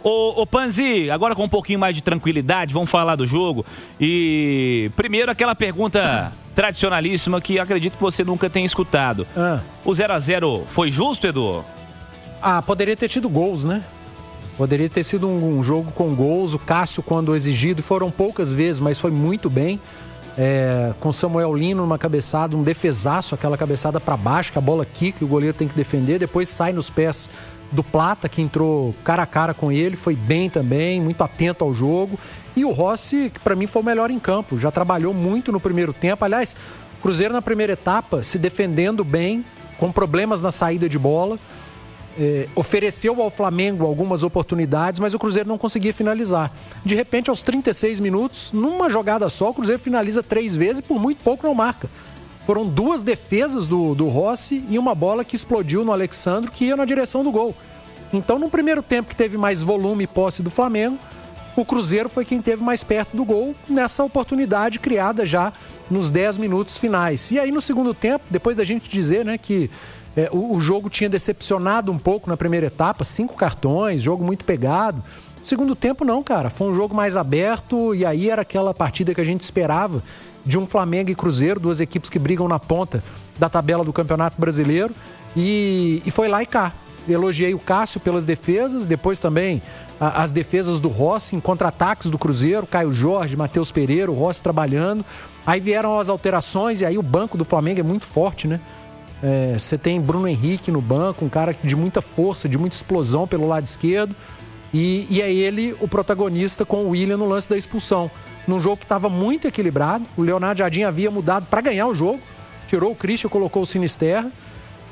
Ô Panzi, agora com um pouquinho mais de tranquilidade, vamos falar do jogo. E primeiro aquela pergunta tradicionalíssima que acredito que você nunca tenha escutado. O 0x0 foi justo, Edu? Poderia ter tido gols, né? Poderia ter sido um jogo com gols. O Cássio, quando exigido, foram poucas vezes, mas foi muito bem. Com Samuel Lino numa cabeçada, um defesaço, aquela cabeçada para baixo, que a bola quica, o goleiro tem que defender, depois sai nos pés do Plata, que entrou cara a cara com ele, foi bem também, muito atento ao jogo. E o Rossi, que para mim foi o melhor em campo, já trabalhou muito no primeiro tempo. Aliás, o Cruzeiro na primeira etapa se defendendo bem, com problemas na saída de bola. Ofereceu ao Flamengo algumas oportunidades, mas o Cruzeiro não conseguia finalizar. De repente, aos 36 minutos, numa jogada só, o Cruzeiro finaliza 3 vezes e por muito pouco não marca. Foram 2 defesas do Rossi e uma bola que explodiu no Alexandro, que ia na direção do gol. Então, no primeiro tempo que teve mais volume e posse do Flamengo, o Cruzeiro foi quem teve mais perto do gol nessa oportunidade criada já nos 10 minutos finais. E aí, no segundo tempo, depois da gente dizer, né, que o jogo tinha decepcionado um pouco na primeira etapa, 5 cartões, jogo muito pegado. No segundo tempo não, cara, foi um jogo mais aberto e aí era aquela partida que a gente esperava de um Flamengo e Cruzeiro, 2 equipes que brigam na ponta da tabela do Campeonato Brasileiro e foi lá e cá. Elogiei o Cássio pelas defesas, depois também as defesas do Rossi em contra-ataques do Cruzeiro, Caio Jorge, Matheus Pereira, o Rossi trabalhando. Aí vieram as alterações e aí o banco do Flamengo é muito forte, né? Você tem Bruno Henrique no banco, um cara de muita força, de muita explosão pelo lado esquerdo. E é ele o protagonista com o William no lance da expulsão. Num jogo que estava muito equilibrado, o Leonardo Jardim havia mudado para ganhar o jogo. Tirou o Christian, colocou o Sinisterra.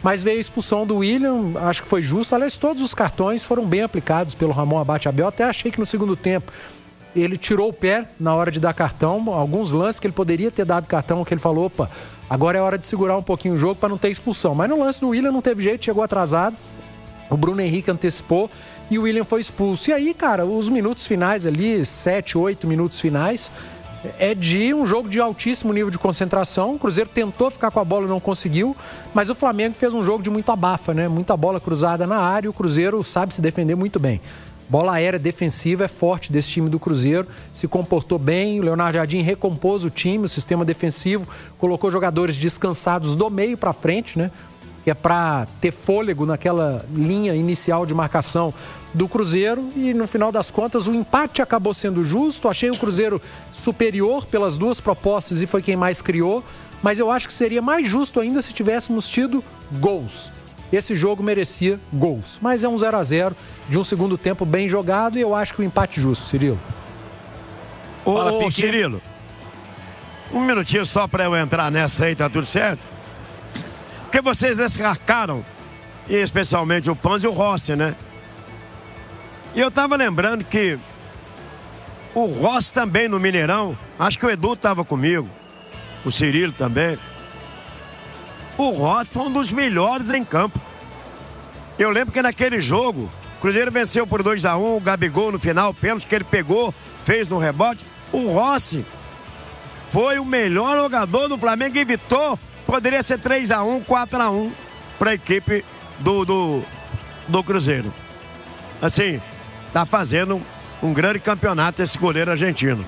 Mas veio a expulsão do William, acho que foi justo. Aliás, todos os cartões foram bem aplicados pelo Ramon Abate Abel. Até achei que no segundo tempo ele tirou o pé na hora de dar cartão. Alguns lances que ele poderia ter dado cartão, que ele falou, opa, agora é hora de segurar um pouquinho o jogo para não ter expulsão. Mas no lance do William não teve jeito, chegou atrasado. O Bruno Henrique antecipou e o William foi expulso. E aí, cara, os minutos finais ali, 7, 8 minutos finais, é de um jogo de altíssimo nível de concentração. O Cruzeiro tentou ficar com a bola e não conseguiu, mas o Flamengo fez um jogo de muito abafa, né? Muita bola cruzada na área e o Cruzeiro sabe se defender muito bem. Bola aérea defensiva é forte desse time do Cruzeiro, se comportou bem, o Leonardo Jardim recompôs o time, o sistema defensivo, colocou jogadores descansados do meio para frente, né? Que é para ter fôlego naquela linha inicial de marcação do Cruzeiro e no final das contas o empate acabou sendo justo. Achei o Cruzeiro superior pelas 2 propostas e foi quem mais criou, mas eu acho que seria mais justo ainda se tivéssemos tido gols. Esse jogo merecia gols, mas é um 0x0 de um segundo tempo bem jogado e eu acho que o empate justo, Cirilo. Ô Cirilo, um minutinho só para eu entrar nessa aí, tá tudo certo? Porque vocês descarcaram, e especialmente o Panzi e o Rossi, né? E eu tava lembrando que o Rossi também no Mineirão, acho que o Edu tava comigo, o Cirilo também. O Rossi foi um dos melhores em campo. Eu lembro que naquele jogo, o Cruzeiro venceu por 2-1, o Gabigol no final, o pênalti que ele pegou, fez no rebote. O Rossi foi o melhor jogador do Flamengo e evitou. Poderia ser 3-1, 4-1 para a equipe do Cruzeiro. Assim, tá fazendo um grande campeonato esse goleiro argentino.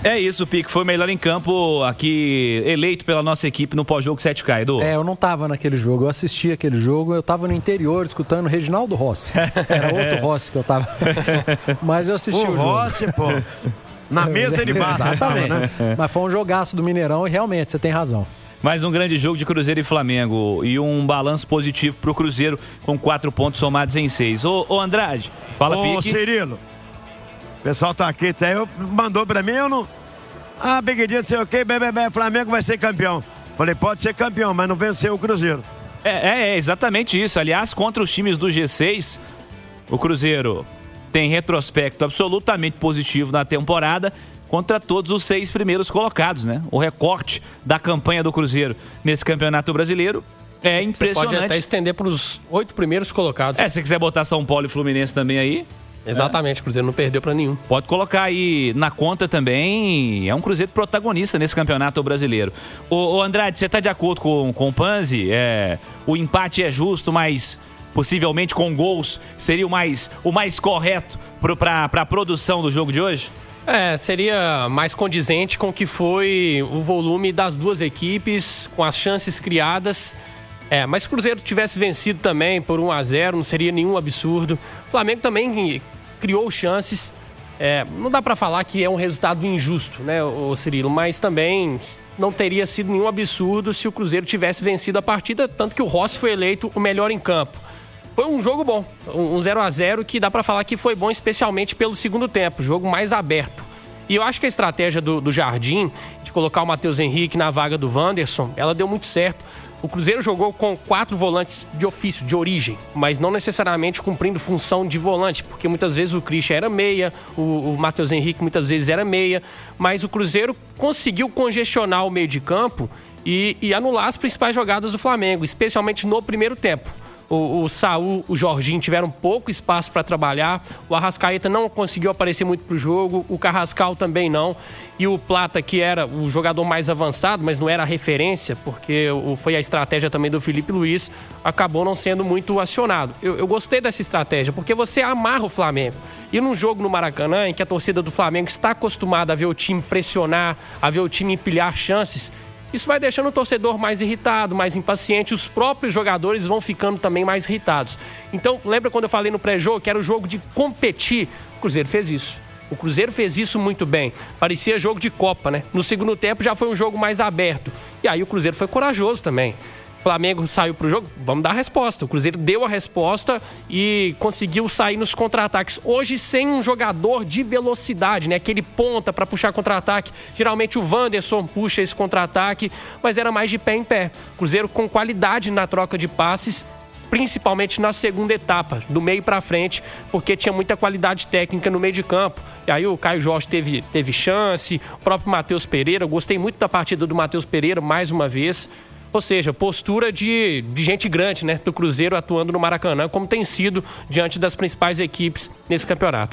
É isso, Pique. Foi o melhor em campo aqui, eleito pela nossa equipe no pós-jogo 7K, Edu. Eu não tava naquele jogo, eu assisti aquele jogo, eu tava no interior escutando o Reginaldo Rossi. Era outro Rossi que eu tava. Mas eu assisti o jogo. O Rossi, pô. Na mesa ele basta. Exatamente. Né? Mas foi um jogaço do Mineirão e realmente, você tem razão. Mais um grande jogo de Cruzeiro e Flamengo e um balanço positivo pro Cruzeiro com 4 pontos somados em 6. Ô Andrade, fala, Pique. Ô Cirilo, o pessoal tá aqui, até mandou pra mim, eu não... Beguedinha, não sei o que, Flamengo vai ser campeão. Falei, pode ser campeão, mas não venceu o Cruzeiro. É exatamente isso. Aliás, contra os times do G6, o Cruzeiro tem retrospecto absolutamente positivo na temporada contra todos os 6 primeiros colocados, né? O recorte da campanha do Cruzeiro nesse Campeonato Brasileiro é impressionante. Você pode até estender para os 8 primeiros colocados. Se você quiser botar São Paulo e Fluminense também aí. Exatamente, o Cruzeiro não perdeu para nenhum. Pode colocar aí na conta também, é um Cruzeiro protagonista nesse Campeonato Brasileiro. Ô Andrade, você está de acordo com o Panzi? O empate é justo, mas possivelmente com gols, seria o mais correto para a produção do jogo de hoje? Seria mais condizente com o que foi o volume das duas equipes, com as chances criadas. Mas se o Cruzeiro tivesse vencido também por 1-0, não seria nenhum absurdo. O Flamengo também criou chances. Não dá para falar que é um resultado injusto, né, Cirilo? Mas também não teria sido nenhum absurdo se o Cruzeiro tivesse vencido a partida, tanto que o Rossi foi eleito o melhor em campo. Foi um jogo bom, um 0-0 que dá para falar que foi bom, especialmente pelo segundo tempo, jogo mais aberto. E eu acho que a estratégia do Jardim, de colocar o Matheus Henrique na vaga do Wanderson, ela deu muito certo. O Cruzeiro jogou com 4 volantes de ofício, de origem, mas não necessariamente cumprindo função de volante, porque muitas vezes o Christian era meia, o Matheus Henrique muitas vezes era meia, mas o Cruzeiro conseguiu congestionar o meio de campo e anular as principais jogadas do Flamengo, especialmente no primeiro tempo. O Saul, o Jorginho tiveram pouco espaço para trabalhar. O Arrascaeta não conseguiu aparecer muito para o jogo. O Carrascal também não. E o Plata, que era o jogador mais avançado, mas não era a referência, porque foi a estratégia também do Felipe Luiz, acabou não sendo muito acionado. Eu gostei dessa estratégia, porque você amarra o Flamengo. E num jogo no Maracanã, em que a torcida do Flamengo está acostumada a ver o time pressionar, a ver o time empilhar chances, isso vai deixando o torcedor mais irritado, mais impaciente. Os próprios jogadores vão ficando também mais irritados. Então, lembra quando eu falei no pré-jogo que era o jogo de competir? O Cruzeiro fez isso. O Cruzeiro fez isso muito bem. Parecia jogo de Copa, né? No segundo tempo já foi um jogo mais aberto. E aí o Cruzeiro foi corajoso também. O Flamengo saiu pro jogo, vamos dar a resposta. O Cruzeiro deu a resposta e conseguiu sair nos contra-ataques. Hoje sem um jogador de velocidade, né? Aquele ponta para puxar contra-ataque. Geralmente o Wanderson puxa esse contra-ataque, mas era mais de pé em pé. O Cruzeiro com qualidade na troca de passes, principalmente na segunda etapa, do meio para frente, porque tinha muita qualidade técnica no meio de campo. E aí o Caio Jorge teve chance, o próprio Matheus Pereira. Eu gostei muito da partida do Matheus Pereira, mais uma vez. Ou seja, postura de gente grande, né, do Cruzeiro atuando no Maracanã, como tem sido diante das principais equipes nesse campeonato.